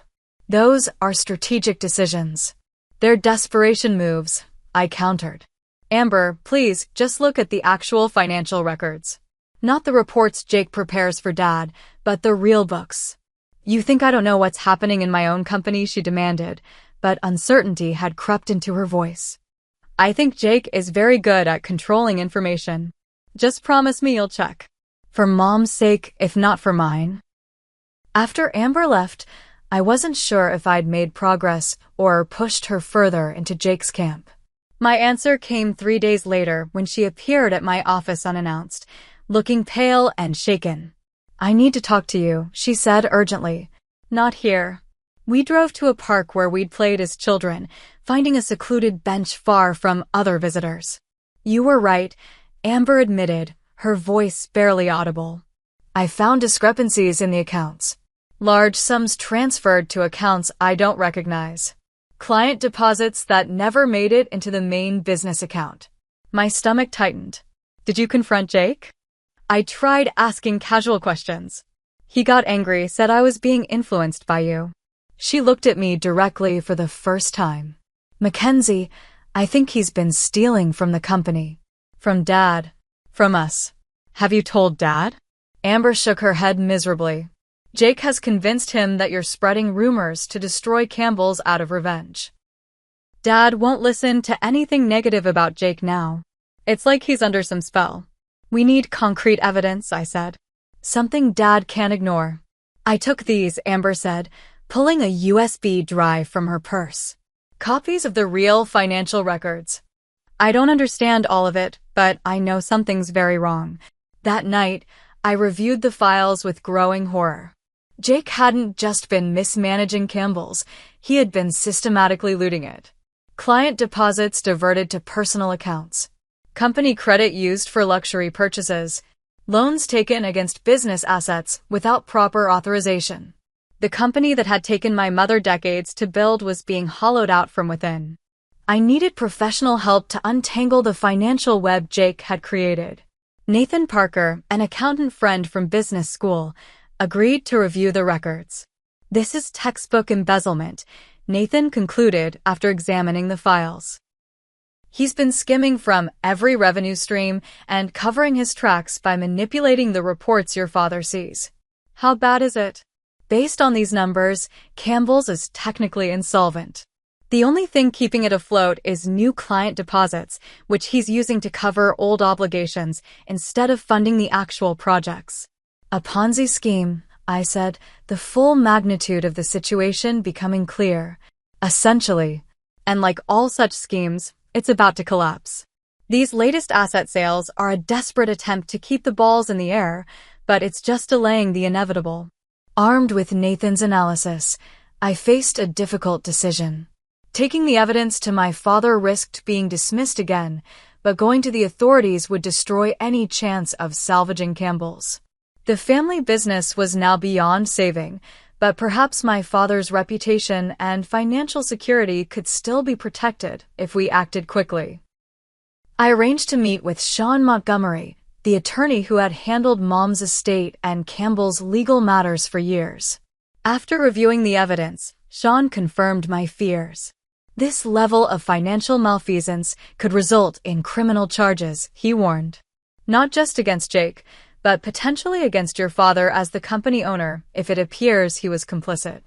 "Those are strategic decisions. They're desperation moves," I countered. "Amber, please just look at the actual financial records. Not the reports Jake prepares for Dad, but the real books." "You think I don't know what's happening in my own company?" she demanded, but uncertainty had crept into her voice. "I think Jake is very good at controlling information. Just promise me you'll check. For Mom's sake, if not for mine." After Amber left, I wasn't sure if I'd made progress or pushed her further into Jake's camp. My answer came 3 days later when she appeared at my office unannounced, looking pale and shaken. "I need to talk to you," she said urgently. "Not here." We drove to a park where we'd played as children, finding a secluded bench far from other visitors. "You were right," Amber admitted, her voice barely audible. "I found discrepancies in the accounts. Large sums transferred to accounts I don't recognize. Client deposits that never made it into the main business account." My stomach tightened. "Did you confront Jake?" I tried asking casual questions. "He got angry, said I was being influenced by you." She looked at me directly for the first time. "Mackenzie, I think he's been stealing from the company." "From Dad." "From us." "Have you told Dad?" Amber shook her head miserably. "Jake has convinced him that you're spreading rumors to destroy Campbell's out of revenge. Dad won't listen to anything negative about Jake now. It's like he's under some spell." "We need concrete evidence," I said. "Something Dad can't ignore." "I took these," Amber said, pulling a USB drive from her purse. "Copies of the real financial records. I don't understand all of it, but I know something's very wrong." That night, I reviewed the files with growing horror. Jake hadn't just been mismanaging Campbell's, he had been systematically looting it. Client deposits diverted to personal accounts. Company credit used for luxury purchases. Loans taken against business assets without proper authorization. The company that had taken my mother decades to build was being hollowed out from within. I needed professional help to untangle the financial web Jake had created. Nathan Parker, an accountant friend from business school, agreed to review the records. "This is textbook embezzlement," Nathan concluded after examining the files. "He's been skimming from every revenue stream and covering his tracks by manipulating the reports your father sees." "How bad is it?" "Based on these numbers, Campbell's is technically insolvent. The only thing keeping it afloat is new client deposits, which he's using to cover old obligations instead of funding the actual projects." "A Ponzi scheme," I said, the full magnitude of the situation becoming clear. "Essentially. And like all such schemes, It's about to collapse. These latest asset sales are a desperate attempt to keep the balls in the air, but it's just delaying the inevitable. Armed with Nathan's analysis, I faced a difficult decision. Taking the evidence to my father risked being dismissed again, but going to the authorities would destroy any chance of salvaging Campbell's. The family business was now beyond saving, but perhaps my father's reputation and financial security could still be protected if we acted quickly. I arranged to meet with Sean Montgomery, the attorney who had handled Mom's estate and Campbell's legal matters for years. After reviewing the evidence, Sean confirmed my fears. This level of financial malfeasance could result in criminal charges, he warned. Not just against Jake, but potentially against your father as the company owner if it appears he was complicit.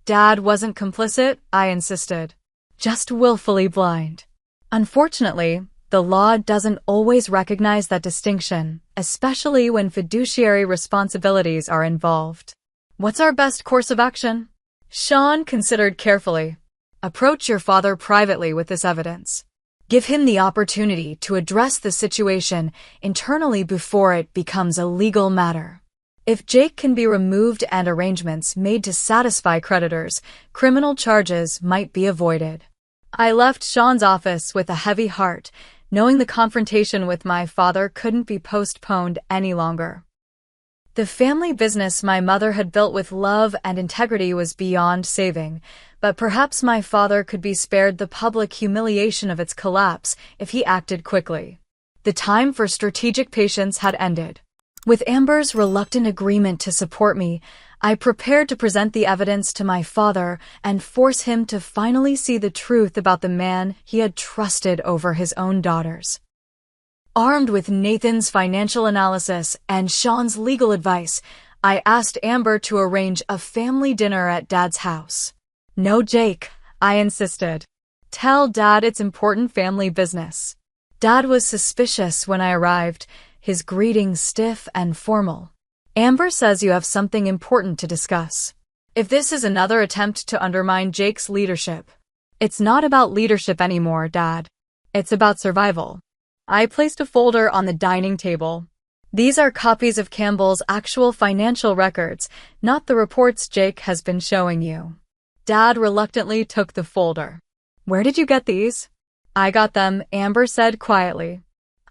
Dad wasn't complicit, I insisted. Just willfully blind. Unfortunately, the law doesn't always recognize that distinction, especially when fiduciary responsibilities are involved. What's our best course of action? Sean considered carefully. Approach your father privately with this evidence. Give him the opportunity to address the situation internally before it becomes a legal matter. If Jake can be removed and arrangements made to satisfy creditors, criminal charges might be avoided. I left Sean's office with a heavy heart, knowing the confrontation with my father couldn't be postponed any longer. The family business my mother had built with love and integrity was beyond saving, but perhaps my father could be spared the public humiliation of its collapse if he acted quickly. The time for strategic patience had ended. With Amber's reluctant agreement to support me, I prepared to present the evidence to my father and force him to finally see the truth about the man he had trusted over his own daughters. Armed with Nathan's financial analysis and Sean's legal advice, I asked Amber to arrange a family dinner at Dad's house. No Jake, I insisted. Tell Dad it's important family business. Dad was suspicious when I arrived, his greeting stiff and formal. Amber says you have something important to discuss. If this is another attempt to undermine Jake's leadership. It's not about leadership anymore, Dad. It's about survival. I placed a folder on the dining table. These are copies of Campbell's actual financial records, not the reports Jake has been showing you. Dad reluctantly took the folder. Where did you get these? I got them, Amber said quietly.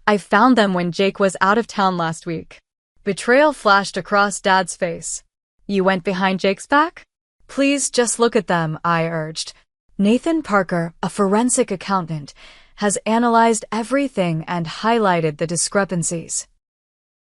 I found them when Jake was out of town last week. Betrayal flashed across Dad's face. You went behind Jake's back? Please just look at them, I urged. Nathan Parker, a forensic accountant, has analyzed everything and highlighted the discrepancies.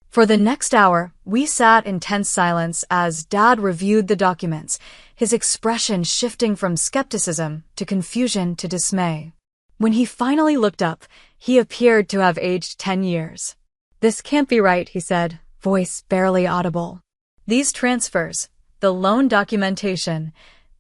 For the next hour, we sat in tense silence as Dad reviewed the documents, his expression shifting from skepticism to confusion to dismay. When he finally looked up, he appeared to have aged 10 years. This can't be right, he said, voice barely audible. These transfers, the loan documentation,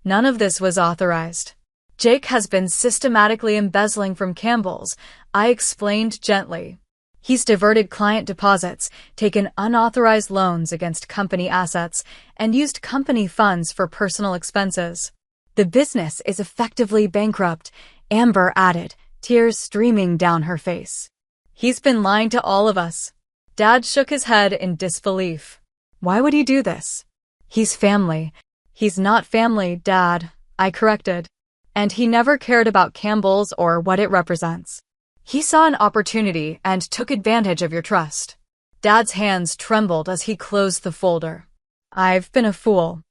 none of this was authorized. Jake has been systematically embezzling from Campbell's, I explained gently. He's diverted client deposits, taken unauthorized loans against company assets, and used company funds for personal expenses. The business is effectively bankrupt, Amber added, tears streaming down her face. He's been lying to all of us. Dad shook his head in disbelief. Why would he do this? He's family. He's not family, Dad, I corrected. And he never cared about Campbell's or what it represents. He saw an opportunity and took advantage of your trust. Dad's hands trembled as he closed the folder. I've been a fool.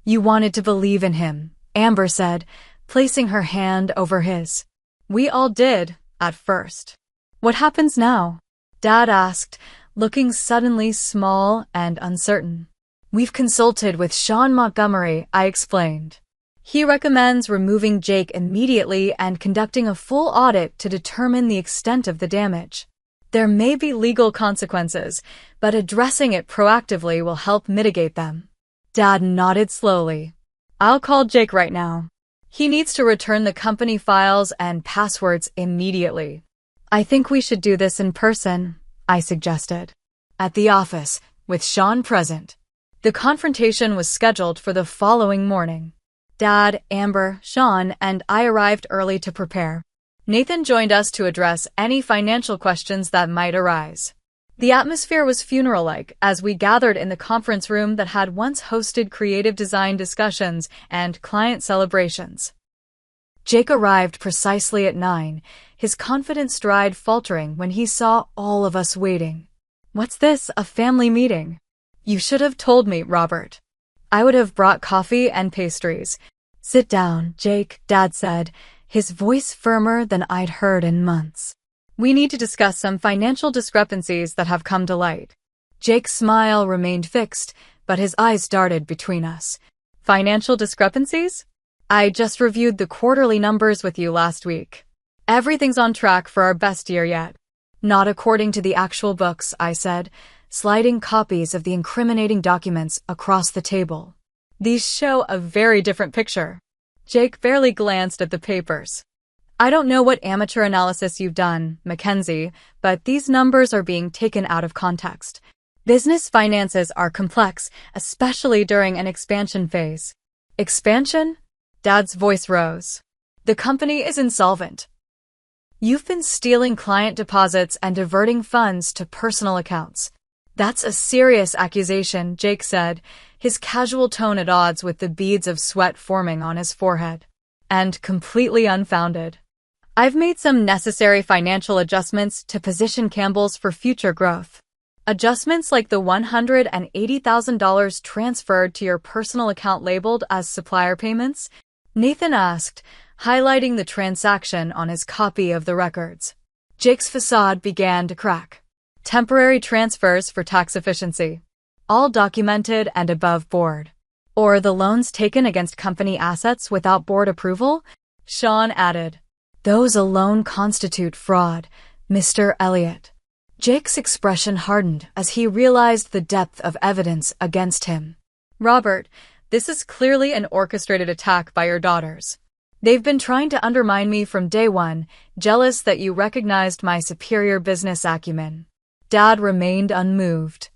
You wanted to believe in him, Amber said, placing her hand over his. We all did, at first. What happens now? Dad asked, looking suddenly small and uncertain. We've consulted with Sean Montgomery, I explained. He recommends removing Jake immediately and conducting a full audit to determine the extent of the damage. There may be legal consequences, but addressing it proactively will help mitigate them. Dad nodded slowly. I'll call Jake right now. He needs to return the company files and passwords immediately. I think we should do this in person, I suggested. At the office, with Sean present. The confrontation was scheduled for the following morning. Dad, Amber, Sean, and I arrived early to prepare. Nathan joined us to address any financial questions that might arise. The atmosphere was funeral-like as we gathered in the conference room that had once hosted creative design discussions and client celebrations. Jake arrived precisely at 9, his confident stride faltering when he saw all of us waiting. "What's this, a family meeting?" "You should have told me, Robert. I would have brought coffee and pastries." "Sit down, Jake," Dad said, his voice firmer than I'd heard in months. "We need to discuss some financial discrepancies that have come to light." Jake's smile remained fixed, but his eyes darted between us. "Financial discrepancies? I just reviewed the quarterly numbers with you last week. Everything's on track for our best year yet." "Not according to the actual books," I said, sliding copies of the incriminating documents across the table. "These show a very different picture." Jake barely glanced at the papers. "I don't know what amateur analysis you've done, Mackenzie, but these numbers are being taken out of context. Business finances are complex, especially during an expansion phase." "Expansion?" Dad's voice rose. "The company is insolvent. You've been stealing client deposits and diverting funds to personal accounts." "That's a serious accusation," Jake said, his casual tone at odds with the beads of sweat forming on his forehead. "And completely unfounded. I've made some necessary financial adjustments to position Campbell's for future growth." "Adjustments like the $180,000 transferred to your personal account labeled as supplier payments?" Nathan asked, highlighting the transaction on his copy of the records. Jake's facade began to crack. "Temporary transfers for tax efficiency. All documented and above board." "Or the loans taken against company assets without board approval?" Sean added. "Those alone constitute fraud, Mr. Elliott." Jake's expression hardened as he realized the depth of evidence against him. "Robert, this is clearly an orchestrated attack by your daughters. They've been trying to undermine me from day one, jealous that you recognized my superior business acumen." Dad remained unmoved.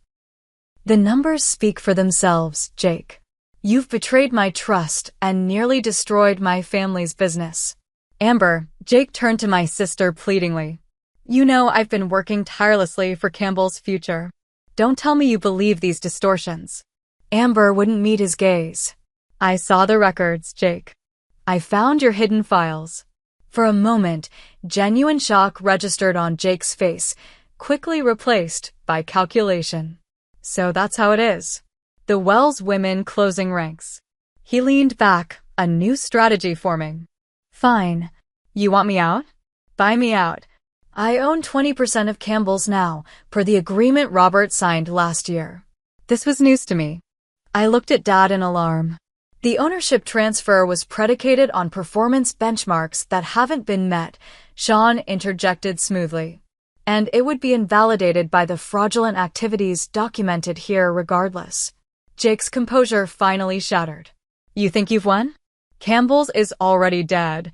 "The numbers speak for themselves, Jake. You've betrayed my trust and nearly destroyed my family's business." "Amber," Jake turned to my sister pleadingly. "You know I've been working tirelessly for Campbell's future. Don't tell me you believe these distortions." Amber wouldn't meet his gaze. "I saw the records, Jake. I found your hidden files." For a moment, genuine shock registered on Jake's face, quickly replaced by calculation. "So that's how it is. The Wells women closing ranks." He leaned back, a new strategy forming. "Fine. You want me out? Buy me out. I own 20% of Campbell's now, per the agreement Robert signed last year." This was news to me. I looked at Dad in alarm. "The ownership transfer was predicated on performance benchmarks that haven't been met," Sean interjected smoothly. "And it would be invalidated by the fraudulent activities documented here regardless." Jake's composure finally shattered. "You think you've won? Campbell's is already dead.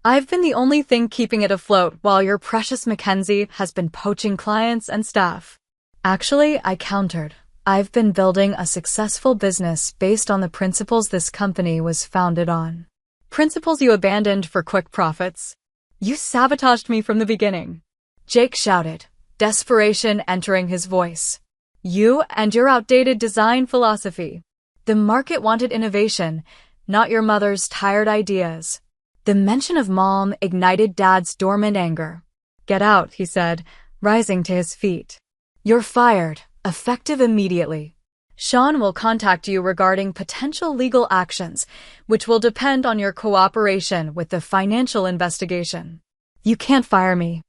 I've been the only thing keeping it afloat while your precious Mackenzie has been poaching clients and staff." "Actually," I countered, "I've been building a successful business based on the principles this company was founded on." "Principles you abandoned for quick profits? You sabotaged me from the beginning." Jake shouted, desperation entering his voice. "You and your outdated design philosophy. The market wanted innovation, not your mother's tired ideas." The mention of Mom ignited Dad's dormant anger. "Get out," he said, rising to his feet. "You're fired, effective immediately. Sean will contact you regarding potential legal actions, which will depend on your cooperation with the financial investigation." "You can't fire me.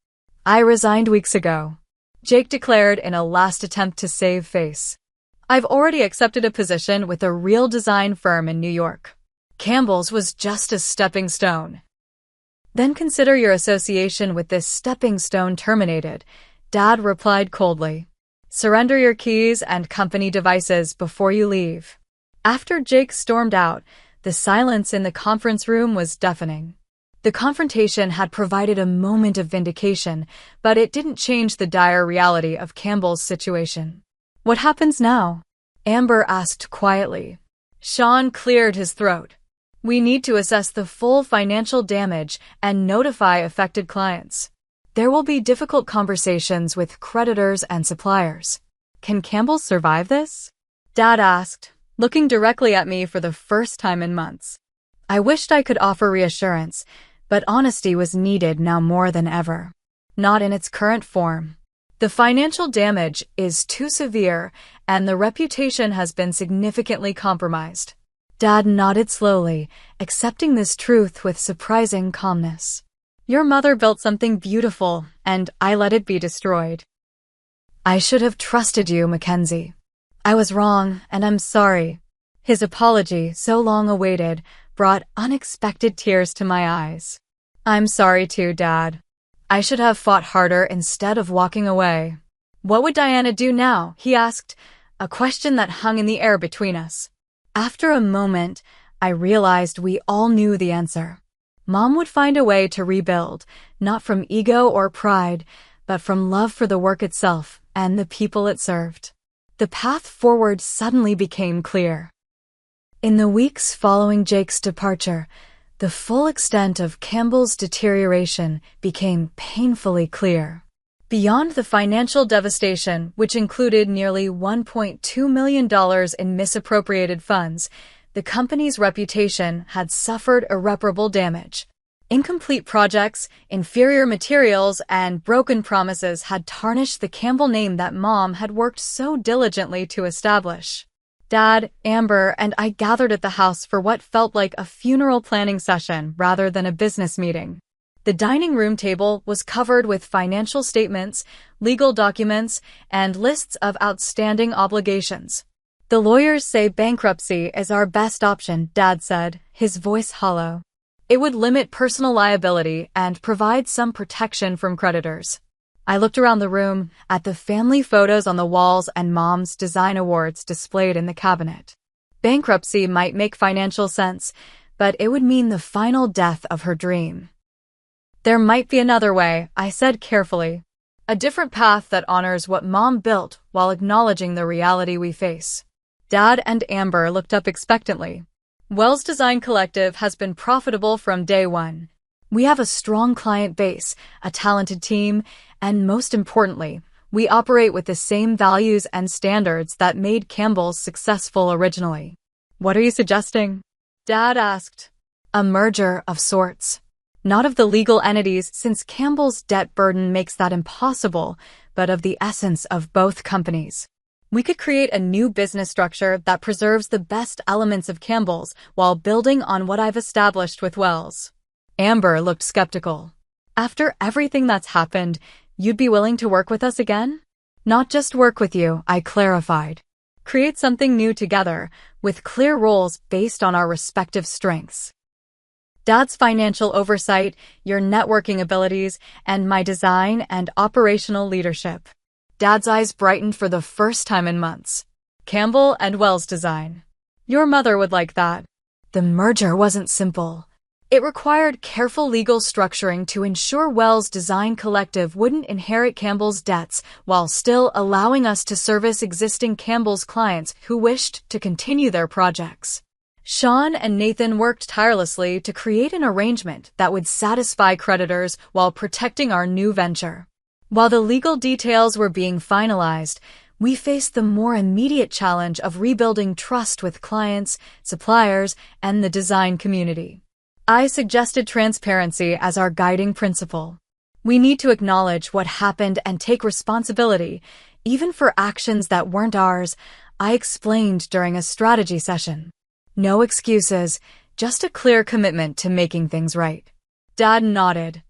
I resigned weeks ago," Jake declared in a last attempt to save face. "I've already accepted a position with a real design firm in New York. Campbell's was just a stepping stone." "Then consider your association with this stepping stone terminated," Dad replied coldly. "Surrender your keys and company devices before you leave." After Jake stormed out, the silence in the conference room was deafening. The confrontation had provided a moment of vindication, but it didn't change the dire reality of Campbell's situation. "What happens now?" Amber asked quietly. Sean cleared his throat. We need to assess the full financial damage and notify affected clients. There will be difficult conversations with creditors and suppliers. Can Campbell survive this? Dad asked, looking directly at me for the first time in months. I wished I could offer reassurance, but honesty was needed now more than ever. Not in its current form. The financial damage is too severe, and the reputation has been significantly compromised. Dad nodded slowly, accepting this truth with surprising calmness. Your mother built something beautiful, and I let it be destroyed. I should have trusted you, Mackenzie. I was wrong, and I'm sorry. His apology, so long awaited, brought unexpected tears to my eyes. I'm sorry too, Dad. I should have fought harder instead of walking away. What would Diana do now? He asked, a question that hung in the air between us. After a moment, I realized we all knew the answer. Mom would find a way to rebuild, not from ego or pride, but from love for the work itself and the people it served. The path forward suddenly became clear. In the weeks following Jake's departure, the full extent of Campbell's deterioration became painfully clear. Beyond the financial devastation, which included nearly $1.2 million in misappropriated funds, the company's reputation had suffered irreparable damage. Incomplete projects, inferior materials, and broken promises had tarnished the Campbell name that Mom had worked so diligently to establish. Dad, Amber, and I gathered at the house for what felt like a funeral planning session rather than a business meeting. The dining room table was covered with financial statements, legal documents, and lists of outstanding obligations. The lawyers say bankruptcy is our best option, Dad said, his voice hollow. It would limit personal liability and provide some protection from creditors. I looked around the room, at the family photos on the walls and Mom's design awards displayed in the cabinet. Bankruptcy might make financial sense, but it would mean the final death of her dream. There might be another way, I said carefully. A different path that honors what Mom built while acknowledging the reality we face. Dad and Amber looked up expectantly. Wells Design Collective has been profitable from day one. We have a strong client base, a talented team, and most importantly, we operate with the same values and standards that made Campbell's successful originally. What are you suggesting? Dad asked. A merger of sorts. Not of the legal entities, since Campbell's debt burden makes that impossible, but of the essence of both companies. We could create a new business structure that preserves the best elements of Campbell's while building on what I've established with Wells. Amber looked skeptical. After everything that's happened, you'd be willing to work with us again? Not just work with you, I clarified. Create something new together, with clear roles based on our respective strengths. Dad's financial oversight, your networking abilities, and my design and operational leadership. Dad's eyes brightened for the first time in months. Campbell and Wells Design. Your mother would like that. The merger wasn't simple. It required careful legal structuring to ensure Wells Design Collective wouldn't inherit Campbell's debts while still allowing us to service existing Campbell's clients who wished to continue their projects. Sean and Nathan worked tirelessly to create an arrangement that would satisfy creditors while protecting our new venture. While the legal details were being finalized, we faced the more immediate challenge of rebuilding trust with clients, suppliers, and the design community. I suggested transparency as our guiding principle. We need to acknowledge what happened and take responsibility, even for actions that weren't ours, I explained during a strategy session. No excuses, just a clear commitment to making things right. Dad nodded.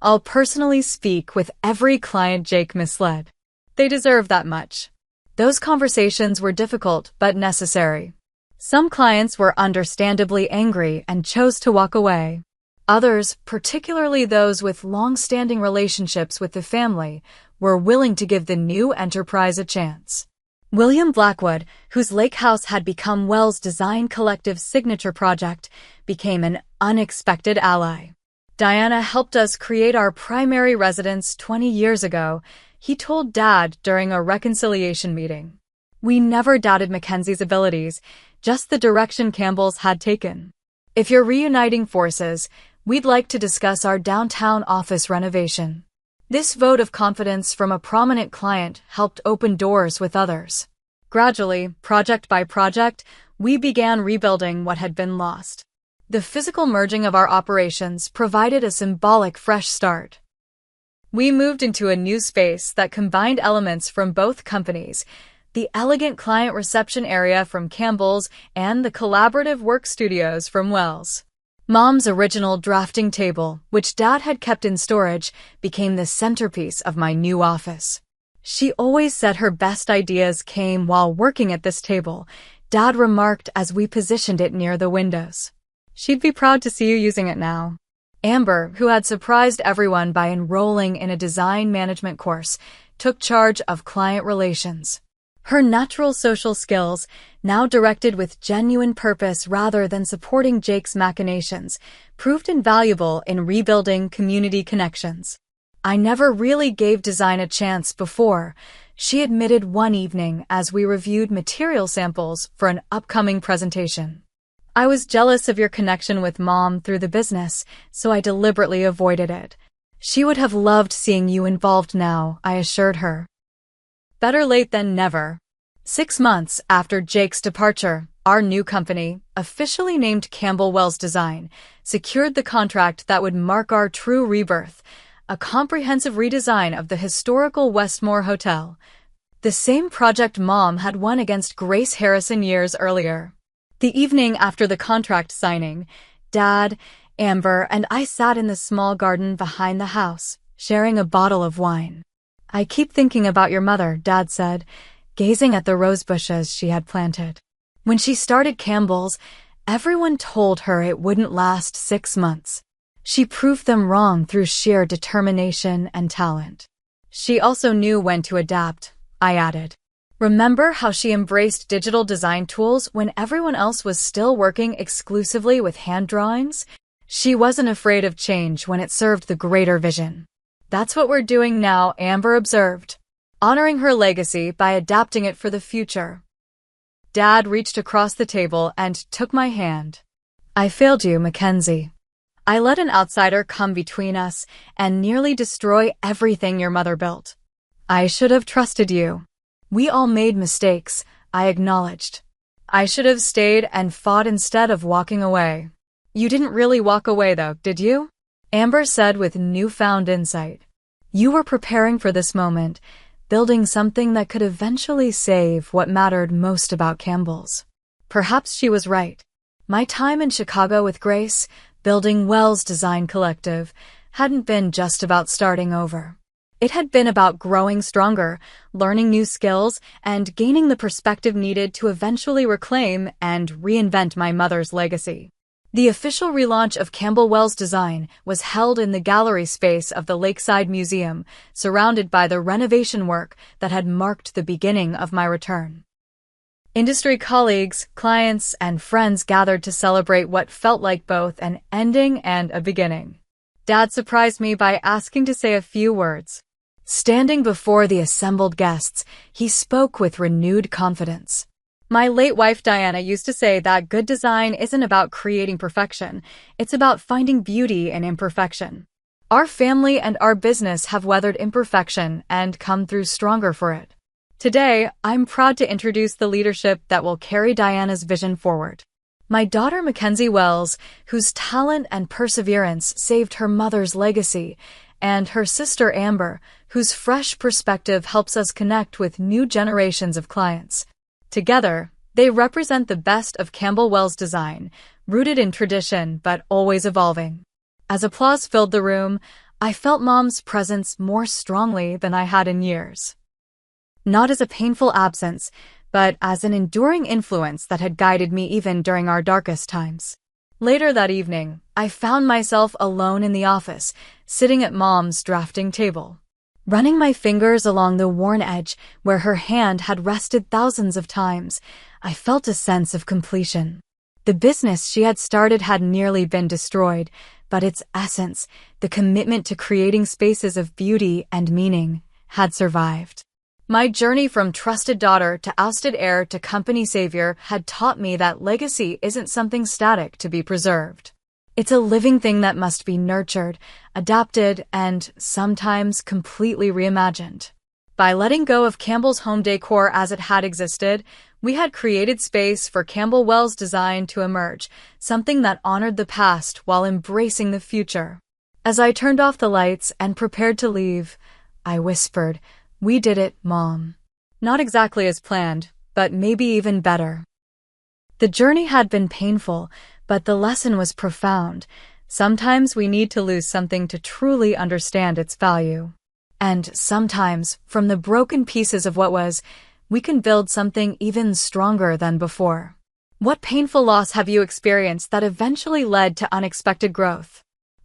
I'll personally speak with every client Jake misled. They deserve that much. Those conversations were difficult but necessary. Some clients were understandably angry and chose to walk away. Others, particularly those with long-standing relationships with the family, were willing to give the new enterprise a chance. William Blackwood, whose lake house had become Wells Design Collective's signature project, became an unexpected ally. Diana helped us create our primary residence 20 years ago, he told Dad during a reconciliation meeting. We never doubted Mackenzie's abilities, just the direction Campbell's had taken. If you're reuniting forces, we'd like to discuss our downtown office renovation. This vote of confidence from a prominent client helped open doors with others. Gradually, project by project, we began rebuilding what had been lost. The physical merging of our operations provided a symbolic fresh start. We moved into a new space that combined elements from both companies, the elegant client reception area from Campbell's and the collaborative work studios from Wells. Mom's original drafting table, which Dad had kept in storage, became the centerpiece of my new office. She always said her best ideas came while working at this table, Dad remarked as we positioned it near the windows. She'd be proud to see you using it now. Amber, who had surprised everyone by enrolling in a design management course, took charge of client relations. Her natural social skills, now directed with genuine purpose rather than supporting Jake's machinations, proved invaluable in rebuilding community connections. I never really gave design a chance before, she admitted one evening as we reviewed material samples for an upcoming presentation. I was jealous of your connection with Mom through the business, so I deliberately avoided it. She would have loved seeing you involved now, I assured her. Better late than never. 6 months after Jake's departure, our new company, officially named Campbell Wells Design, secured the contract that would mark our true rebirth, a comprehensive redesign of the historical Westmore Hotel, the same project Mom had won against Grace Harrison years earlier. The evening after the contract signing, Dad, Amber, and I sat in the small garden behind the house, sharing a bottle of wine. I keep thinking about your mother, Dad said, gazing at the rose bushes she had planted. When she started Campbell's, everyone told her it wouldn't last 6 months. She proved them wrong through sheer determination and talent. She also knew when to adapt, I added. Remember how she embraced digital design tools when everyone else was still working exclusively with hand drawings? She wasn't afraid of change when it served the greater vision. That's what we're doing now, Amber observed, honoring her legacy by adapting it for the future. Dad reached across the table and took my hand. I failed you, Mackenzie. I let an outsider come between us and nearly destroy everything your mother built. I should have trusted you. We all made mistakes, I acknowledged. I should have stayed and fought instead of walking away. You didn't really walk away though, did you? Amber said with newfound insight. You were preparing for this moment, building something that could eventually save what mattered most about Campbell's. Perhaps she was right. My time in Chicago with Grace, building Wells Design Collective, hadn't been just about starting over. It had been about growing stronger, learning new skills, and gaining the perspective needed to eventually reclaim and reinvent my mother's legacy. The official relaunch of Campbell Wells Design was held in the gallery space of the Lakeside Museum, surrounded by the renovation work that had marked the beginning of my return. Industry colleagues, clients, and friends gathered to celebrate what felt like both an ending and a beginning. Dad surprised me by asking to say a few words. Standing before the assembled guests, he spoke with renewed confidence. My late wife Diana used to say that good design isn't about creating perfection, it's about finding beauty in imperfection. Our family and our business have weathered imperfection and come through stronger for it. Today, I'm proud to introduce the leadership that will carry Diana's vision forward. My daughter Mackenzie Wells, whose talent and perseverance saved her mother's legacy, and her sister Amber, whose fresh perspective helps us connect with new generations of clients. Together, they represent the best of Campbell Wells Design, rooted in tradition but always evolving. As applause filled the room, I felt Mom's presence more strongly than I had in years. Not as a painful absence, but as an enduring influence that had guided me even during our darkest times. Later that evening, I found myself alone in the office, sitting at Mom's drafting table. Running my fingers along the worn edge where her hand had rested thousands of times, I felt a sense of completion. The business she had started had nearly been destroyed, but its essence, the commitment to creating spaces of beauty and meaning, had survived. My journey from trusted daughter to ousted heir to company savior had taught me that legacy isn't something static to be preserved. It's a living thing that must be nurtured, adapted, and sometimes completely reimagined. By letting go of Campbell's home decor as it had existed, we had created space for Campbell Wells' design to emerge, something that honored the past while embracing the future. As I turned off the lights and prepared to leave, I whispered, "We did it, Mom." Not exactly as planned, but maybe even better. The journey had been painful, but the lesson was profound. Sometimes we need to lose something to truly understand its value. And sometimes, from the broken pieces of what was, we can build something even stronger than before. What painful loss have you experienced that eventually led to unexpected growth?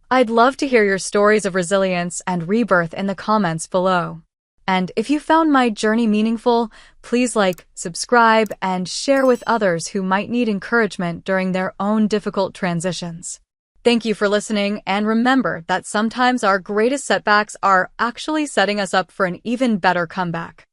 I'd love to hear your stories of resilience and rebirth in the comments below. And if you found my journey meaningful, please like, subscribe, and share with others who might need encouragement during their own difficult transitions. Thank you for listening, and remember that sometimes our greatest setbacks are actually setting us up for an even better comeback.